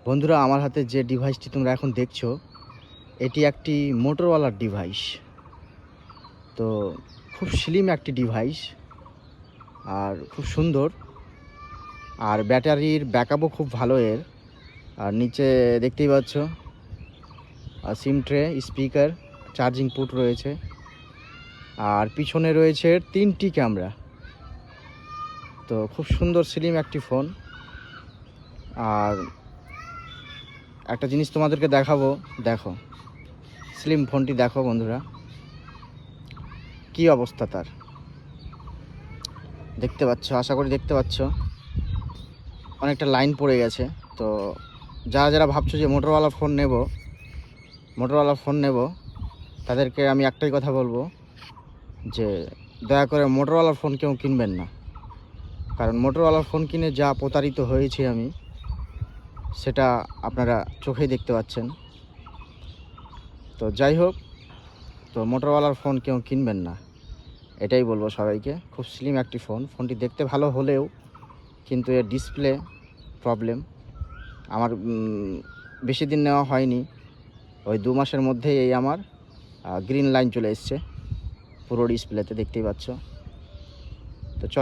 বন্ধুরা, আমার হাতে যে ডিভাইসটি তোমরা এখন দেখছো, এটি একটি মোটরওয়ালার ডিভাইস। তো খুব স্লিম একটি ডিভাইস আর খুব সুন্দর, আর ব্যাটারির ব্যাকআপও খুব ভালো এর। আর নিচে দেখতেই পাচ্ছ সিম ট্রে, স্পিকার, চার্জিং পোর্ট রয়েছে, আর পিছনে রয়েছে 3টি ক্যামেরা। তো খুব সুন্দর স্লিম একটি ফোন। আর একটা জিনিস তোমাদেরকে দেখাবো, দেখো স্লিম ফোনটি, দেখো বন্ধুরা কি অবস্থা তার, দেখতে পাচ্ছ, আশা করি দেখতে পাচ্ছ। অনেকটা লাইন পড়ে গেছে। তো যারা যারা ভাবছো যে মোটরওয়ালা ফোন নেব তাদেরকে আমি একটাই কথা বলবো যে দয়া করে মোটরওয়ালা ফোন কেউ কিনবেন না। কারণ মোটরওয়ালা ফোন কিনে যা প্রতারিত হয়েছি আমি, সেটা আপনারা চোখেই দেখতে পাচ্ছেন। তো যাই হোক, তো মোটরওয়ালার ফোন কেউ কিনবেন না, এটাই বলবো সবাইকে। খুব স্লিম একটি ফোন, ফোনটি দেখতে ভালো হলেও কিন্তু এর ডিসপ্লে প্রবলেম। আমার বেশি দিন নেওয়া হয়নি, ওই 2 মাসের মধ্যেই এই আমার গ্রিন লাইন চলে এসছে পুরো ডিসপ্লেতে, দেখতেই পাচ্ছ।